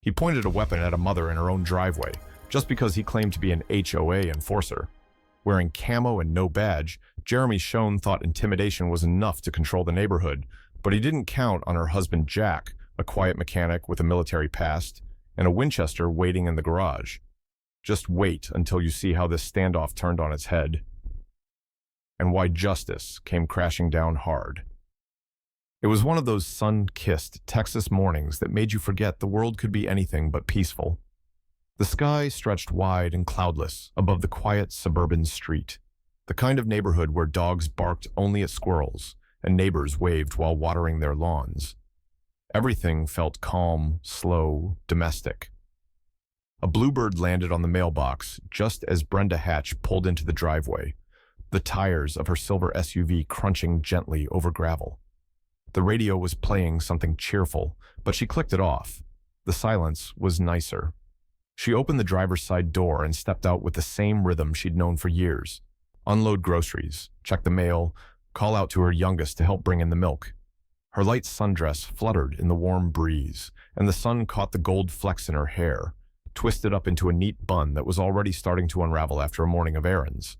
He pointed a weapon at a mother in her own driveway, just because he claimed to be an HOA enforcer. Wearing camo and no badge, Jeremy Schoen thought intimidation was enough to control the neighborhood, but he didn't count on her husband Jack, a quiet mechanic with a military past, and a Winchester waiting in the garage. Just wait until you see how this standoff turned on its head, and why justice came crashing down hard. It was one of those sun-kissed Texas mornings that made you forget the world could be anything but peaceful. The sky stretched wide and cloudless above the quiet suburban street, the kind of neighborhood where dogs barked only at squirrels and neighbors waved while watering their lawns. Everything felt calm, slow, domestic. A bluebird landed on the mailbox just as Brenda Hatch pulled into the driveway, the tires of her silver SUV crunching gently over gravel. The radio was playing something cheerful, but she clicked it off. The silence was nicer. She opened the driver's side door and stepped out with the same rhythm she'd known for years. Unload groceries, check the mail, call out to her youngest to help bring in the milk. Her light sundress fluttered in the warm breeze, and the sun caught the gold flecks in her hair, twisted up into a neat bun that was already starting to unravel after a morning of errands.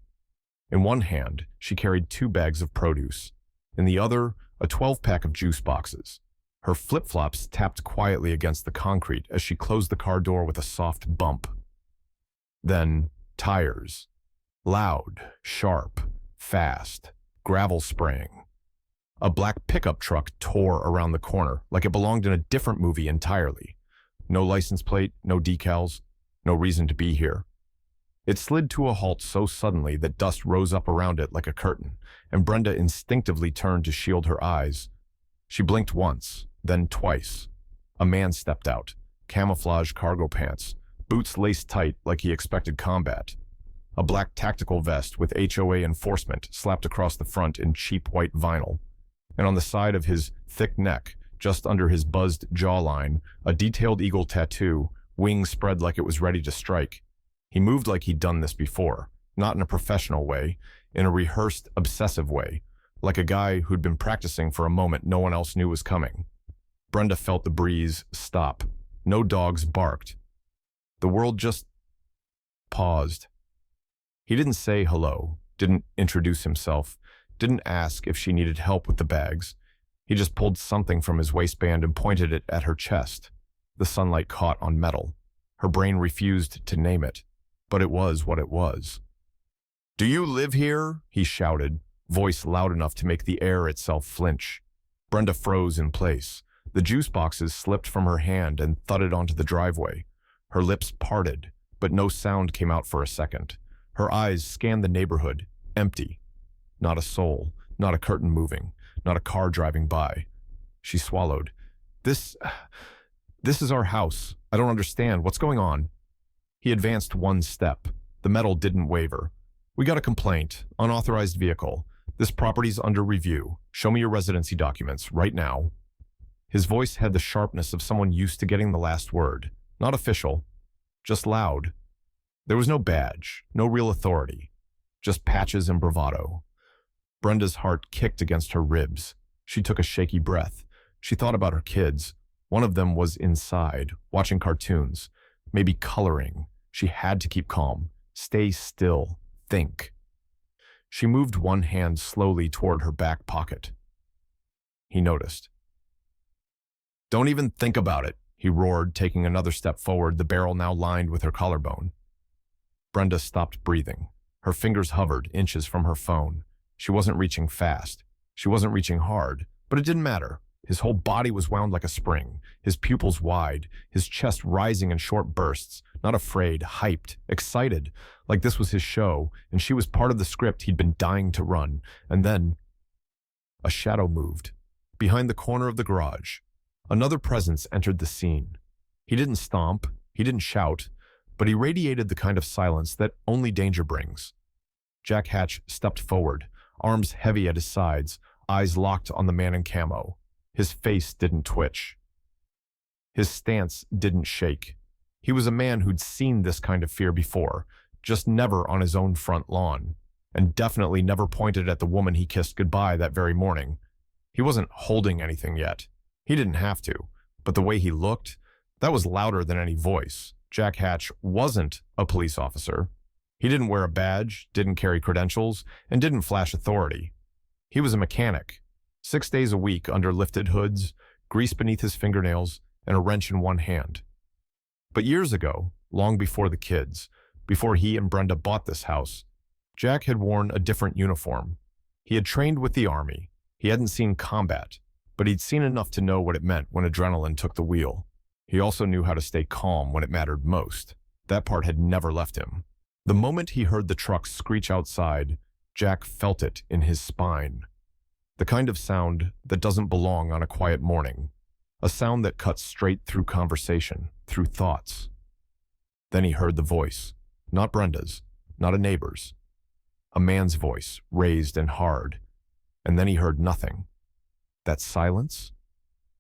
In one hand, she carried 2 bags of produce. In the other, a 12-pack of juice boxes. Her flip-flops tapped quietly against the concrete as she closed the car door with a soft bump. Then, tires. Loud, sharp, fast, gravel spraying. A black pickup truck tore around the corner like it belonged in a different movie entirely. No license plate, no decals, no reason to be here. It slid to a halt so suddenly that dust rose up around it like a curtain, and Brenda instinctively turned to shield her eyes. She blinked once, then twice. A man stepped out, camouflage cargo pants, boots laced tight like he expected combat. A black tactical vest with HOA enforcement slapped across the front in cheap white vinyl, and on the side of his thick neck, just under his buzzed jawline, a detailed eagle tattoo, wings spread like it was ready to strike. He moved like he'd done this before, not in a professional way, in a rehearsed, obsessive way, like a guy who'd been practicing for a moment no one else knew was coming. Brenda felt the breeze stop. No dogs barked. The world just paused. He didn't say hello, didn't introduce himself, didn't ask if she needed help with the bags. He just pulled something from his waistband and pointed it at her chest. The sunlight caught on metal. Her brain refused to name it, but it was what it was. "Do you live here?" he shouted, voice loud enough to make the air itself flinch. Brenda froze in place. The juice boxes slipped from her hand and thudded onto the driveway. Her lips parted, but no sound came out for a second. Her eyes scanned the neighborhood, empty. Not a soul, not a curtain moving, not a car driving by. She swallowed. This is our house. I don't understand. What's going on?" He advanced one step. The metal didn't waver. "We got a complaint. Unauthorized vehicle. This property's under review. Show me your residency documents, right now." His voice had the sharpness of someone used to getting the last word. Not official, just loud. There was no badge, no real authority, just patches and bravado. Brenda's heart kicked against her ribs. She took a shaky breath. She thought about her kids. One of them was inside, watching cartoons, maybe coloring. She had to keep calm, stay still, think. She moved one hand slowly toward her back pocket. He noticed. "Don't even think about it," he roared, taking another step forward, the barrel now lined with her collarbone. Brenda stopped breathing. Her fingers hovered inches from her phone. She wasn't reaching fast. She wasn't reaching hard, but it didn't matter. His whole body was wound like a spring, his pupils wide, his chest rising in short bursts, not afraid, hyped, excited, like this was his show, and she was part of the script he'd been dying to run. And then a shadow moved. Behind the corner of the garage, another presence entered the scene. He didn't stomp, he didn't shout, but he radiated the kind of silence that only danger brings. Jack Hatch stepped forward, arms heavy at his sides, eyes locked on the man in camo. His face didn't twitch. His stance didn't shake. He was a man who'd seen this kind of fear before, just never on his own front lawn, and definitely never pointed at the woman he kissed goodbye that very morning. He wasn't holding anything yet. He didn't have to, but the way he looked, That was louder than any voice. Jack Hatch wasn't a police officer. He didn't wear a badge, didn't carry credentials, and didn't flash authority. He was a mechanic, 6 days a week under lifted hoods, grease beneath his fingernails, and a wrench in one hand. But years ago, long before the kids, before he and Brenda bought this house, Jack had worn a different uniform. He had trained with the Army. He hadn't seen combat, but he'd seen enough to know what it meant when adrenaline took the wheel. He also knew how to stay calm when it mattered most. That part had never left him. The moment he heard the truck screech outside, Jack felt it in his spine. The kind of sound that doesn't belong on a quiet morning. A sound that cuts straight through conversation, through thoughts. Then he heard the voice. Not Brenda's, not a neighbor's. A man's voice, raised and hard. And then he heard nothing. That silence?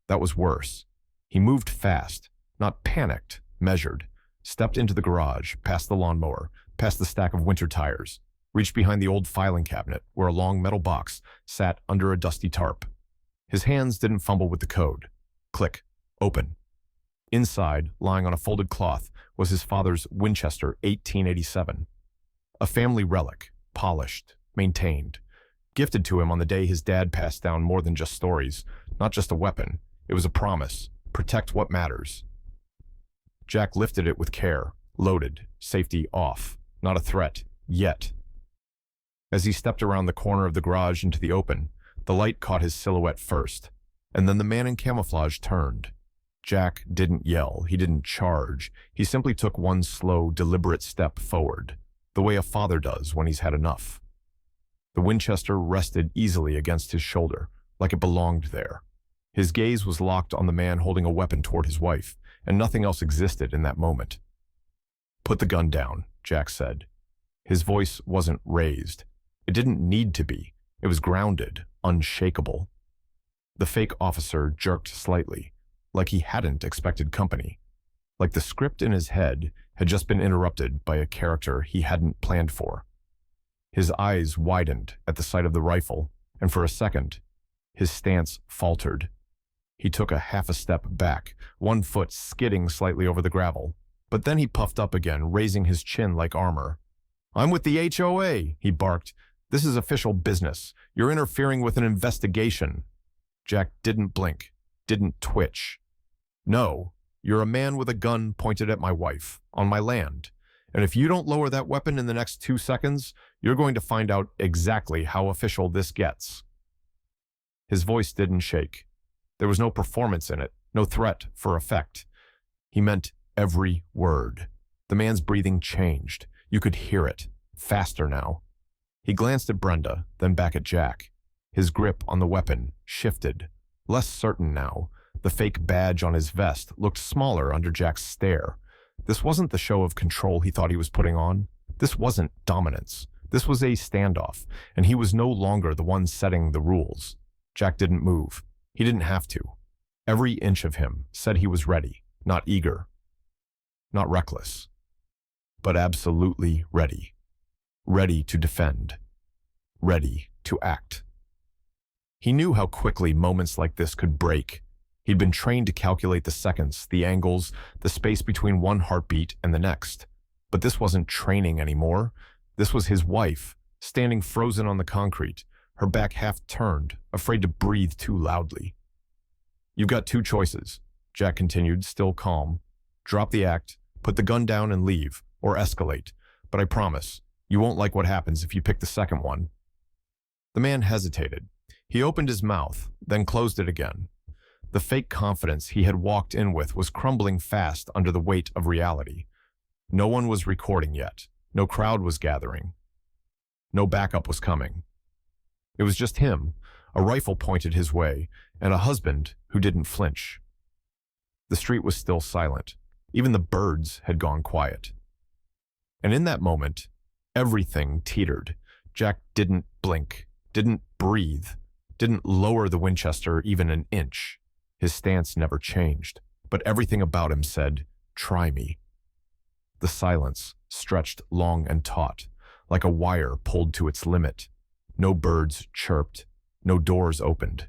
That was worse. He moved fast, not panicked, measured, stepped into the garage, past the lawnmower, past the stack of winter tires, reached behind the old filing cabinet where a long metal box sat under a dusty tarp. His hands didn't fumble with the code. Click. Open. Inside, lying on a folded cloth, was his father's Winchester 1887. A family relic, polished, maintained, gifted to him on the day his dad passed down more than just stories, not just a weapon. It was a promise. Protect what matters. Jack lifted it with care, loaded, safety off. Not a threat, yet. As he stepped around the corner of the garage into the open, the light caught his silhouette first, and then the man in camouflage turned. Jack didn't yell, he didn't charge. He simply took one slow, deliberate step forward, the way a father does when he's had enough. The Winchester rested easily against his shoulder, like it belonged there. His gaze was locked on the man holding a weapon toward his wife, and nothing else existed in that moment. "Put the gun down," Jack said. His voice wasn't raised. It didn't need to be. It was grounded, unshakable. The fake officer jerked slightly, like he hadn't expected company, like the script in his head had just been interrupted by a character he hadn't planned for. His eyes widened at the sight of the rifle, and for a second, his stance faltered. He took a half a step back, one foot skidding slightly over the gravel, but then he puffed up again, raising his chin like armor. "I'm with the HOA," he barked. "This is official business. You're interfering with an investigation." Jack didn't blink, didn't twitch. "No, you're a man with a gun pointed at my wife, on my land. And if you don't lower that weapon in the next 2 seconds, you're going to find out exactly how official this gets." His voice didn't shake. There was no performance in it, no threat for effect. He meant every word. The man's breathing changed. You could hear it, faster now. He glanced at Brenda, then back at Jack. His grip on the weapon shifted, less certain now. The fake badge on his vest looked smaller under Jack's stare. This wasn't the show of control he thought he was putting on. This wasn't dominance. This was a standoff, and he was no longer the one setting the rules. Jack didn't move. He didn't have to. Every inch of him said he was ready, not eager, not reckless, but absolutely ready. Ready to defend. Ready to act. He knew how quickly moments like this could break. He'd been trained to calculate the seconds, the angles, the space between one heartbeat and the next. But this wasn't training anymore. This was his wife, standing frozen on the concrete, her back half turned, afraid to breathe too loudly. "You've got 2 choices," Jack continued, still calm. "Drop the act, put the gun down and leave, or escalate. But I promise, you won't like what happens if you pick the second one." The man hesitated. He opened his mouth, then closed it again. The fake confidence he had walked in with was crumbling fast under the weight of reality. No one was recording yet. No crowd was gathering. No backup was coming. It was just him, a rifle pointed his way, and a husband who didn't flinch. The street was still silent. Even the birds had gone quiet. And in that moment, everything teetered. Jack didn't blink, didn't breathe, didn't lower the Winchester even an inch. His stance never changed, but everything about him said, "Try me." The silence stretched long and taut, like a wire pulled to its limit. No birds chirped, no doors opened.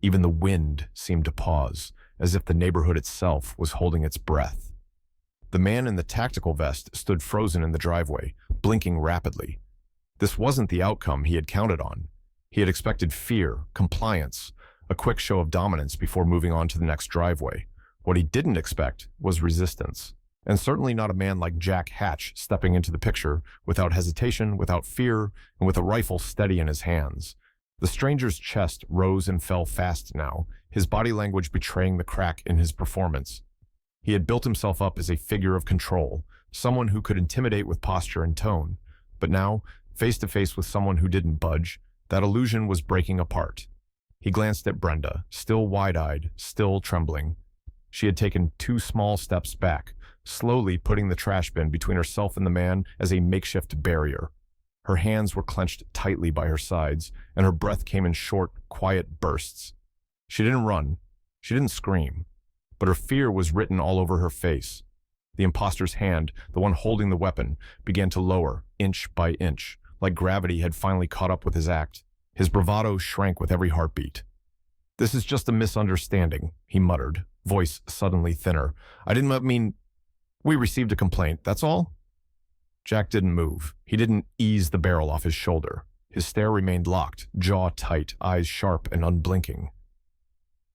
Even the wind seemed to pause, as if the neighborhood itself was holding its breath. The man in the tactical vest stood frozen in the driveway, blinking rapidly. This wasn't the outcome he had counted on. He had expected fear, compliance, a quick show of dominance before moving on to the next driveway. What he didn't expect was resistance, and certainly not a man like Jack Hatch stepping into the picture without hesitation, without fear, and with a rifle steady in his hands. The stranger's chest rose and fell fast now, his body language betraying the crack in his performance. He had built himself up as a figure of control, someone who could intimidate with posture and tone. But now, face to face with someone who didn't budge, that illusion was breaking apart. He glanced at Brenda, still wide-eyed, still trembling. She had taken 2 small steps back, slowly putting the trash bin between herself and the man as a makeshift barrier. Her hands were clenched tightly by her sides, and her breath came in short, quiet bursts. She didn't run. She didn't scream. But her fear was written all over her face. The imposter's hand, the one holding the weapon, began to lower, inch by inch, like gravity had finally caught up with his act. His bravado shrank with every heartbeat. "This is just a misunderstanding," he muttered, voice suddenly thinner. "I didn't mean... We received a complaint, that's all?" Jack didn't move. He didn't ease the barrel off his shoulder. His stare remained locked, jaw tight, eyes sharp and unblinking.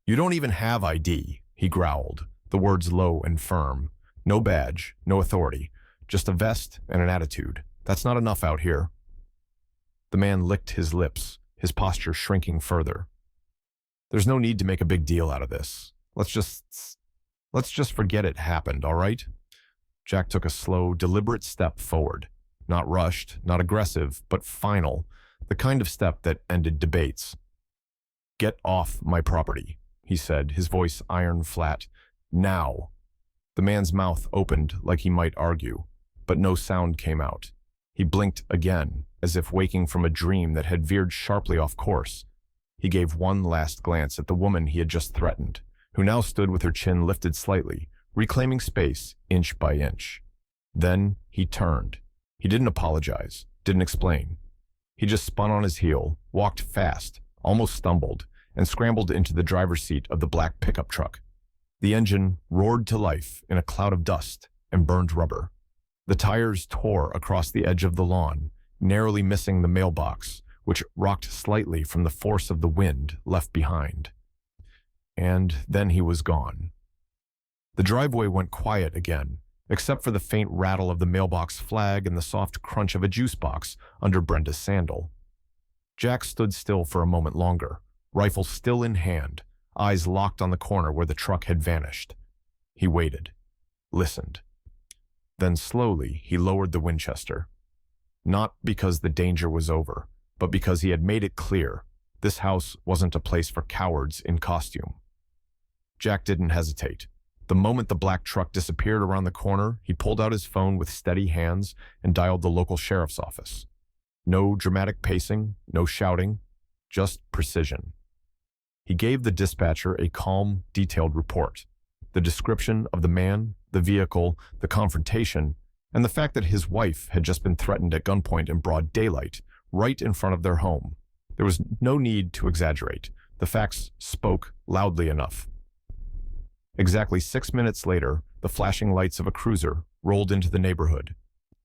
"You don't even have ID," he growled, the words low and firm. "No badge, no authority, just a vest and an attitude. That's not enough out here." The man licked his lips, his posture shrinking further. "There's no need to make a big deal out of this. Let's just forget it happened, all right?" Jack took a slow, deliberate step forward. Not rushed, not aggressive, but final, the kind of step that ended debates. "Get off my property," he said, his voice iron flat. "Now." The man's mouth opened like he might argue, but no sound came out. He blinked again, as if waking from a dream that had veered sharply off course. He gave one last glance at the woman he had just threatened, who now stood with her chin lifted slightly, reclaiming space inch by inch. Then he turned. He didn't apologize, didn't explain. He just spun on his heel, walked fast, almost stumbled, and scrambled into the driver's seat of the black pickup truck. The engine roared to life in a cloud of dust and burned rubber. The tires tore across the edge of the lawn, narrowly missing the mailbox, which rocked slightly from the force of the wind left behind. And then he was gone. The driveway went quiet again, except for the faint rattle of the mailbox flag and the soft crunch of a juice box under Brenda's sandal. Jack stood still for a moment longer, rifle still in hand, eyes locked on the corner where the truck had vanished. He waited, listened. Then slowly he lowered the Winchester. Not because the danger was over, but because he had made it clear this house wasn't a place for cowards in costume. Jack didn't hesitate. The moment the black truck disappeared around the corner, he pulled out his phone with steady hands and dialed the local sheriff's office. No dramatic pacing, no shouting, just precision. He gave the dispatcher a calm, detailed report. The description of the man, the vehicle, the confrontation, and the fact that his wife had just been threatened at gunpoint in broad daylight, right in front of their home. There was no need to exaggerate. The facts spoke loudly enough. Exactly 6 minutes later, the flashing lights of a cruiser rolled into the neighborhood.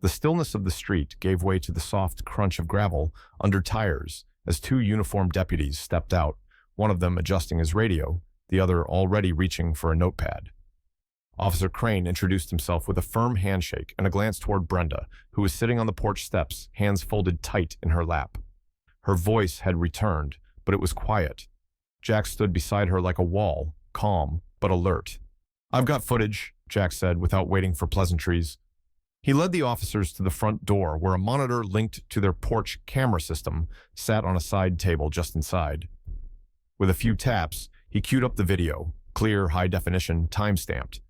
The stillness of the street gave way to the soft crunch of gravel under tires as 2 uniformed deputies stepped out, one of them adjusting his radio, the other already reaching for a notepad. Officer Crane introduced himself with a firm handshake and a glance toward Brenda, who was sitting on the porch steps, hands folded tight in her lap. Her voice had returned, but it was quiet. Jack stood beside her like a wall, calm but alert. "I've got footage," Jack said without waiting for pleasantries. He led the officers to the front door where a monitor linked to their porch camera system sat on a side table just inside. With a few taps, he queued up the video, clear, high definition, time-stamped.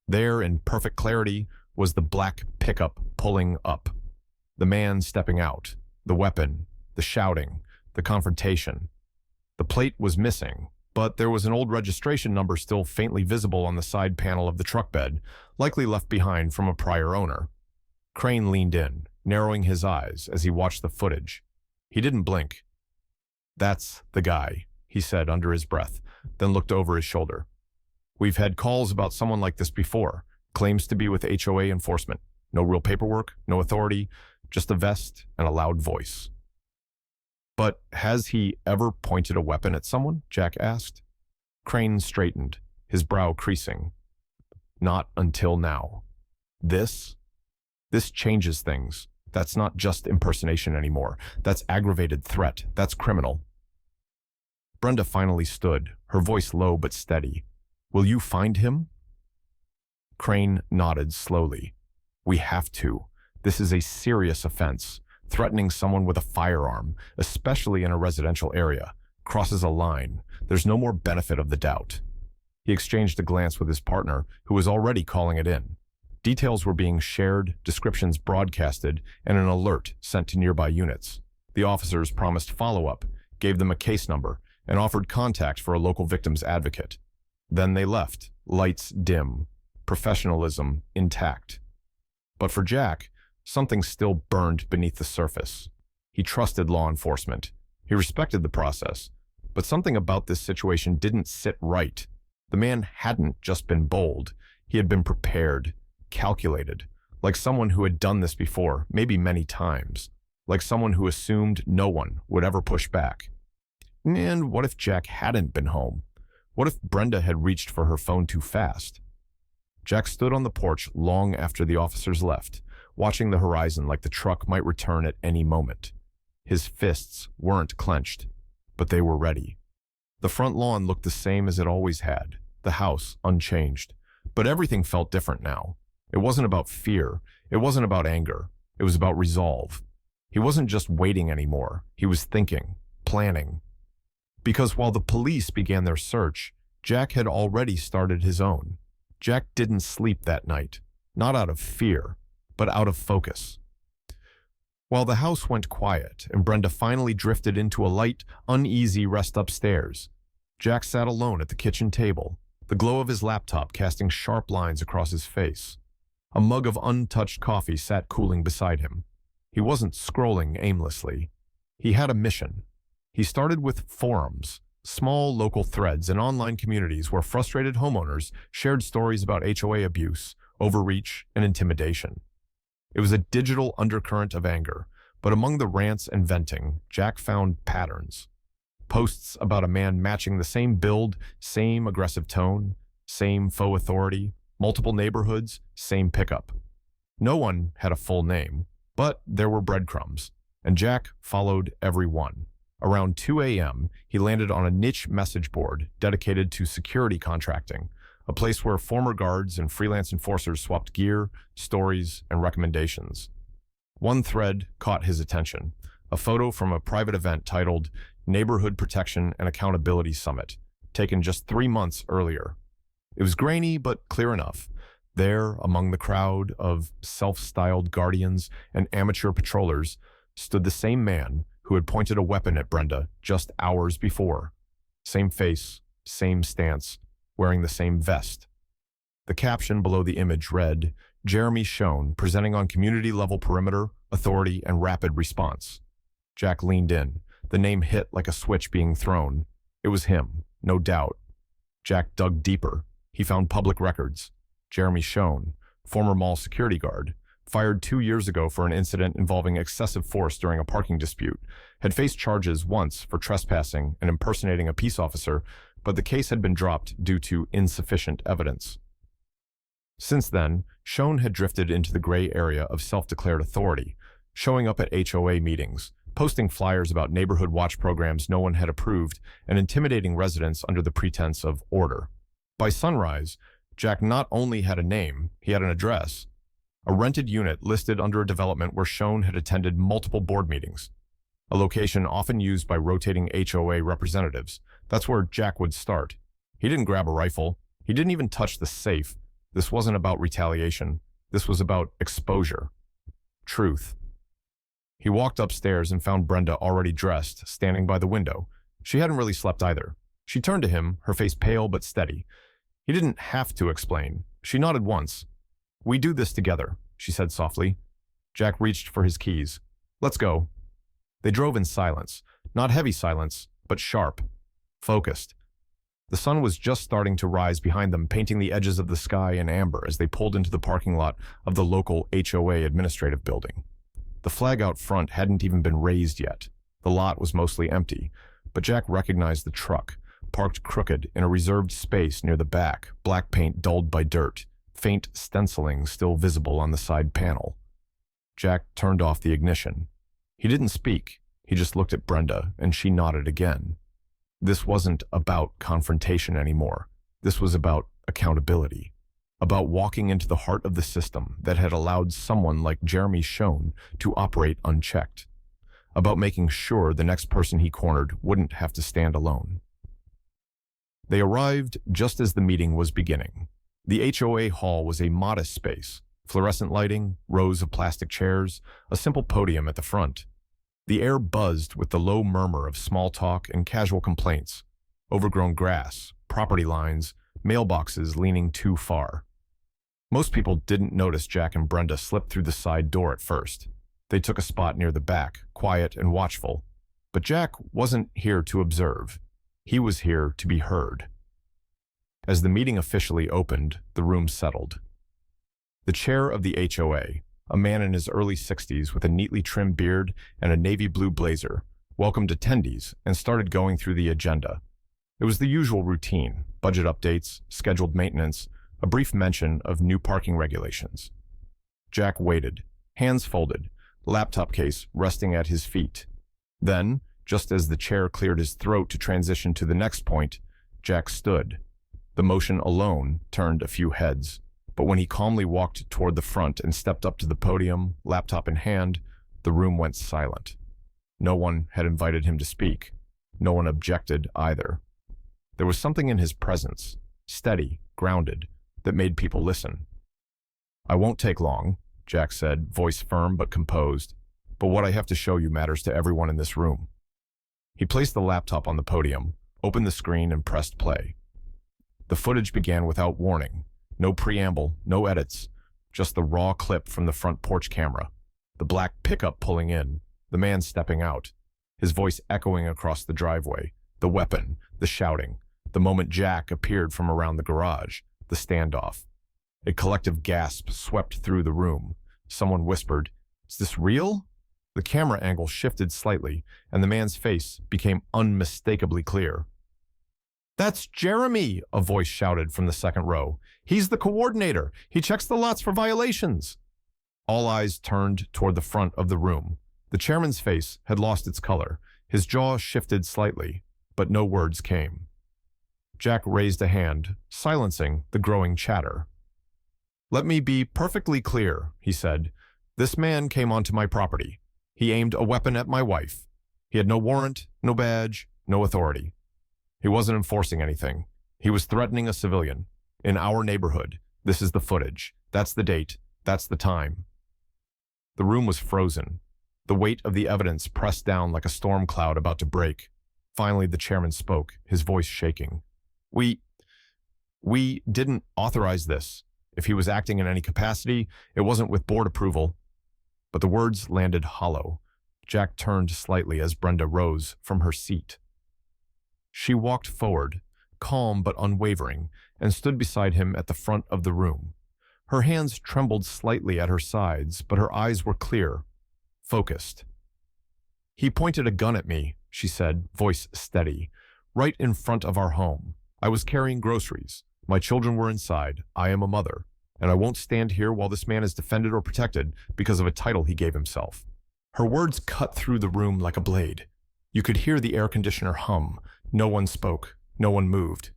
There, in perfect clarity, was the black pickup pulling up. The man stepping out, the weapon, the shouting, the confrontation. The plate was missing, but there was an old registration number still faintly visible on the side panel of the truck bed, likely left behind from a prior owner. Crane leaned in, narrowing his eyes as he watched the footage. He didn't blink. "That's the guy," he said under his breath, then looked over his shoulder. We've had calls about someone like this before. Claims to be with HOA enforcement. No real paperwork, no authority, just a vest and a loud voice. But has he ever pointed a weapon at someone? Jack asked. Crane straightened, his brow creasing. Not until now. This changes things. That's not just impersonation anymore. That's aggravated threat. That's criminal. Brenda finally stood, her voice low but steady. Will you find him? Crane nodded slowly. We have to. This is a serious offense. Threatening someone with a firearm, especially in a residential area, crosses a line. There's no more benefit of the doubt. He exchanged a glance with his partner, who was already calling it in. Details were being shared, descriptions broadcasted, and an alert sent to nearby units. The officers promised follow-up, gave them a case number, and offered contact for a local victim's advocate. Then they left, lights dim, professionalism intact. But for Jack, something still burned beneath the surface. He trusted law enforcement. He respected the process. But something about this situation didn't sit right. The man hadn't just been bold. He had been prepared, calculated, like someone who had done this before, maybe many times, like someone who assumed no one would ever push back. And what if Jack hadn't been home? What if Brenda had reached for her phone too fast? Jack stood on the porch long after the officers left, watching the horizon like the truck might return at any moment. His fists weren't clenched, but they were ready. The front lawn looked the same as it always had, the house unchanged. But everything felt different now. It wasn't about fear. It wasn't about anger. It was about resolve. He wasn't just waiting anymore. He was thinking, planning. Because while the police began their search, Jack had already started his own. Jack didn't sleep that night, not out of fear, but out of focus. While the house went quiet and Brenda finally drifted into a light, uneasy rest upstairs, Jack sat alone at the kitchen table, the glow of his laptop casting sharp lines across his face. A mug of untouched coffee sat cooling beside him. He wasn't scrolling aimlessly. He had a mission. He started with forums, small local threads and online communities where frustrated homeowners shared stories about HOA abuse, overreach, and intimidation. It was a digital undercurrent of anger, but among the rants and venting, Jack found patterns. Posts about a man matching the same build, same aggressive tone, same faux authority, multiple neighborhoods, same pickup. No one had a full name, but there were breadcrumbs, and Jack followed every one. Around 2 a.m., he landed on a niche message board dedicated to security contracting, a place where former guards and freelance enforcers swapped gear, stories, and recommendations. One thread caught his attention, a photo from a private event titled Neighborhood Protection and Accountability Summit, taken just 3 months earlier. It was grainy but clear enough. There, among the crowd of self-styled guardians and amateur patrollers, stood the same man who had pointed a weapon at Brenda just hours before. Same face, same stance, wearing the same vest. The caption below the image read, Jeremy Schoen, presenting on community-level perimeter, authority, and rapid response. Jack leaned in. The name hit like a switch being thrown. It was him, no doubt. Jack dug deeper. He found public records. Jeremy Schoen, former mall security guard, fired 2 years ago for an incident involving excessive force during a parking dispute, had faced charges once for trespassing and impersonating a peace officer, but the case had been dropped due to insufficient evidence. Since then, Schoen had drifted into the gray area of self-declared authority, showing up at HOA meetings, posting flyers about neighborhood watch programs no one had approved, and intimidating residents under the pretense of order. By sunrise, Jack not only had a name, he had an address. A rented unit listed under a development where Schoen had attended multiple board meetings. A location often used by rotating HOA representatives. That's where Jack would start. He didn't grab a rifle. He didn't even touch the safe. This wasn't about retaliation. This was about exposure. Truth. He walked upstairs and found Brenda already dressed, standing by the window. She hadn't really slept either. She turned to him, her face pale but steady. He didn't have to explain. She nodded once. We do this together, she said softly. Jack reached for his keys. Let's go. They drove in silence. Not heavy silence, but sharp. Focused. The sun was just starting to rise behind them, painting the edges of the sky in amber as they pulled into the parking lot of the local HOA administrative building. The flag out front hadn't even been raised yet. The lot was mostly empty, but Jack recognized the truck, parked crooked in a reserved space near the back, black paint dulled by dirt, faint stenciling still visible on the side panel. Jack turned off the ignition. He didn't speak. He just looked at Brenda, and she nodded again. This wasn't about confrontation anymore. This was about accountability, about walking into the heart of the system that had allowed someone like Jeremy Schoen to operate unchecked, about making sure the next person he cornered wouldn't have to stand alone. They arrived just as the meeting was beginning. The HOA hall was a modest space, fluorescent lighting, rows of plastic chairs, a simple podium at the front. The air buzzed with the low murmur of small talk and casual complaints, overgrown grass, property lines, mailboxes leaning too far. Most people didn't notice Jack and Brenda slip through the side door at first. They took a spot near the back, quiet and watchful. But Jack wasn't here to observe. He was here to be heard. As the meeting officially opened, the room settled. The chair of the HOA, a man in his early 60s with a neatly trimmed beard and a navy blue blazer, welcomed attendees and started going through the agenda. It was the usual routine: budget updates, scheduled maintenance, a brief mention of new parking regulations. Jack waited, hands folded, laptop case resting at his feet. Then, just as the chair cleared his throat to transition to the next point, Jack stood. The motion alone turned a few heads, but when he calmly walked toward the front and stepped up to the podium, laptop in hand, the room went silent. No one had invited him to speak. No one objected either. There was something in his presence, steady, grounded, that made people listen. "I won't take long," Jack said, voice firm but composed, "but what I have to show you matters to everyone in this room." He placed the laptop on the podium, opened the screen, and pressed play. The footage began without warning. No preamble, no edits, just the raw clip from the front porch camera. The black pickup pulling in, the man stepping out, his voice echoing across the driveway, the weapon, the shouting, the moment Jack appeared from around the garage, the standoff. A collective gasp swept through the room. Someone whispered, "Is this real?" The camera angle shifted slightly, and the man's face became unmistakably clear. "That's Jeremy," a voice shouted from the second row. "He's the coordinator. He checks the lots for violations." All eyes turned toward the front of the room. The chairman's face had lost its color. His jaw shifted slightly, but no words came. Jack raised a hand, silencing the growing chatter. "Let me be perfectly clear," he said. "This man came onto my property. He aimed a weapon at my wife. He had no warrant, no badge, no authority. He wasn't enforcing anything. He was threatening a civilian. In our neighborhood. This is the footage. That's the date. That's the time." The room was frozen. The weight of the evidence pressed down like a storm cloud about to break. Finally, the chairman spoke, his voice shaking. We didn't authorize this. If he was acting in any capacity, it wasn't with board approval." But the words landed hollow. Jack turned slightly as Brenda rose from her seat. She walked forward, calm but unwavering, and stood beside him at the front of the room. Her hands trembled slightly at her sides, but her eyes were clear, focused. "He pointed a gun at me," she said, voice steady, "right in front of our home. I was carrying groceries. My children were inside. I am a mother, and I won't stand here while this man is defended or protected because of a title he gave himself." Her words cut through the room like a blade. You could hear the air conditioner hum. No one spoke. No one moved.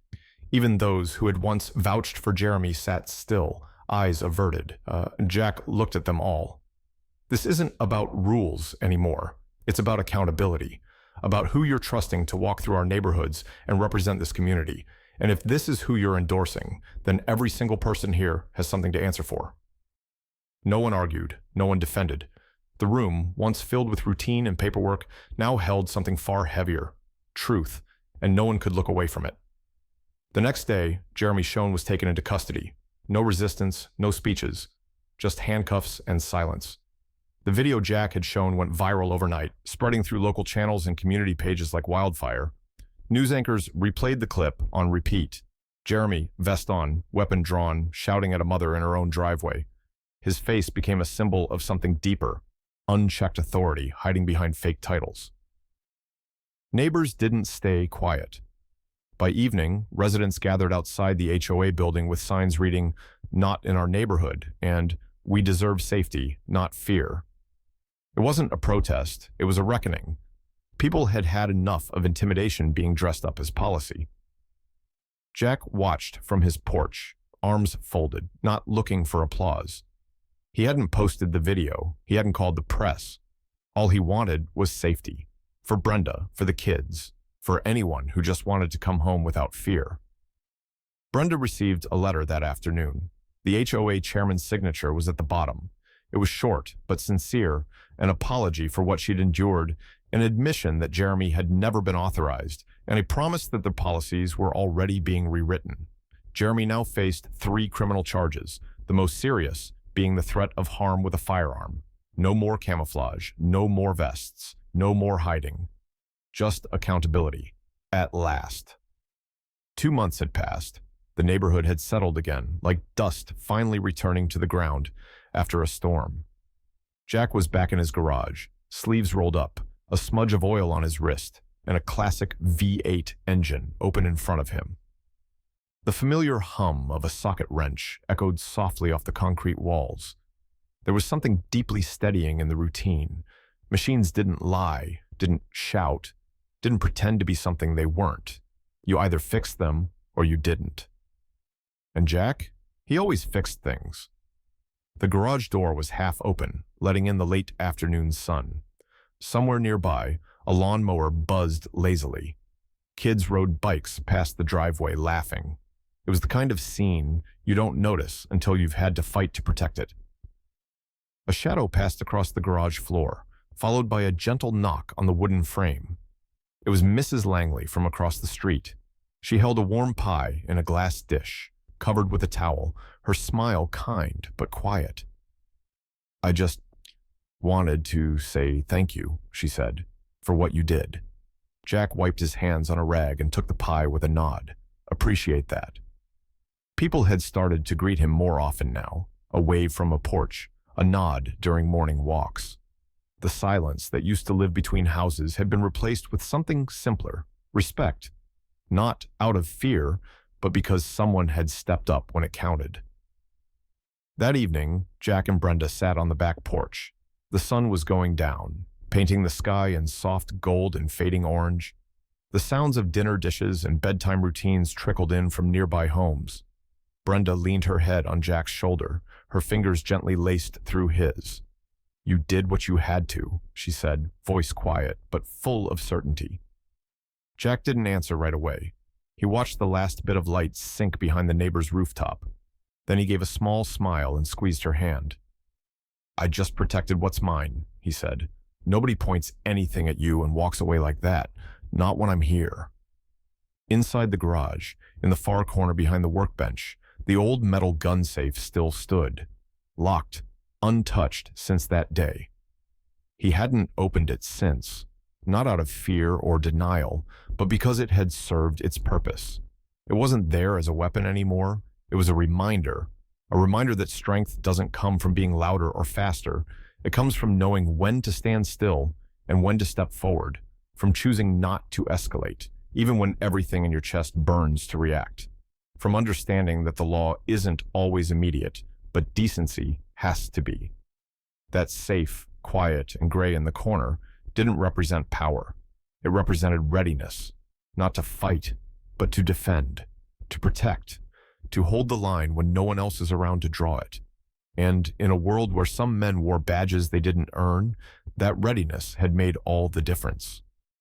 Even those who had once vouched for Jeremy sat still, eyes averted. Jack looked at them all. This isn't about rules anymore. It's about accountability, about who you're trusting to walk through our neighborhoods and represent this community. And if this is who you're endorsing, then every single person here has something to answer for. No one argued. No one defended. The room, once filled with routine and paperwork, now held something far heavier: truth, and no one could look away from it. The next day, Jeremy Schoen was taken into custody. No resistance, no speeches, just handcuffs and silence. The video Jack had shown went viral overnight, spreading through local channels and community pages like wildfire. News anchors replayed the clip on repeat. Jeremy, vest on, weapon drawn, shouting at a mother in her own driveway. His face became a symbol of something deeper, unchecked authority hiding behind fake titles. Neighbors didn't stay quiet. By evening, residents gathered outside the HOA building with signs reading, "Not in our neighborhood," and "We deserve safety, not fear." It wasn't a protest, it was a reckoning. People had had enough of intimidation being dressed up as policy. Jack watched from his porch, arms folded, not looking for applause. He hadn't posted the video, he hadn't called the press. All he wanted was safety. For Brenda, for the kids, for anyone who just wanted to come home without fear. Brenda received a letter that afternoon. The HOA chairman's signature was at the bottom. It was short but sincere, an apology for what she'd endured, an admission that Jeremy had never been authorized, and a promise that the policies were already being rewritten. Jeremy now faced 3 criminal charges, the most serious being the threat of harm with a firearm. No more camouflage, no more vests, no more hiding. Just accountability. At last. 2 months had passed. The neighborhood had settled again, like dust finally returning to the ground after a storm. Jack was back in his garage, sleeves rolled up, a smudge of oil on his wrist, and a classic V8 engine open in front of him. The familiar hum of a socket wrench echoed softly off the concrete walls. There was something deeply steadying in the routine. Machines didn't lie, didn't shout, didn't pretend to be something they weren't. You either fixed them or you didn't. And Jack? He always fixed things. The garage door was half open, letting in the late afternoon sun. Somewhere nearby, a lawnmower buzzed lazily. Kids rode bikes past the driveway laughing. It was the kind of scene you don't notice until you've had to fight to protect it. A shadow passed across the garage floor, followed by a gentle knock on the wooden frame. It was Mrs. Langley from across the street. She held a warm pie in a glass dish, covered with a towel, her smile kind but quiet. "I just wanted to say thank you," she said, "for what you did." Jack wiped his hands on a rag and took the pie with a nod. "Appreciate that." People had started to greet him more often now, a wave from a porch, a nod during morning walks. The silence that used to live between houses had been replaced with something simpler, respect. Not out of fear, but because someone had stepped up when it counted. That evening, Jack and Brenda sat on the back porch. The sun was going down, painting the sky in soft gold and fading orange. The sounds of dinner dishes and bedtime routines trickled in from nearby homes. Brenda leaned her head on Jack's shoulder, her fingers gently laced through his. "You did what you had to," she said, voice quiet but full of certainty. Jack didn't answer right away. He watched the last bit of light sink behind the neighbor's rooftop. Then he gave a small smile and squeezed her hand. "I just protected what's mine," he said. "Nobody points anything at you and walks away like that, not when I'm here." Inside the garage, in the far corner behind the workbench, the old metal gun safe still stood, locked, untouched since that day. He hadn't opened it since, not out of fear or denial, but because it had served its purpose. It wasn't there as a weapon anymore. It was a reminder that strength doesn't come from being louder or faster. It comes from knowing when to stand still and when to step forward, from choosing not to escalate, even when everything in your chest burns to react, from understanding that the law isn't always immediate, but decency has to be. That safe, quiet, and gray in the corner didn't represent power. It represented readiness, not to fight, but to defend, to protect, to hold the line when no one else is around to draw it. And in a world where some men wore badges they didn't earn, that readiness had made all the difference.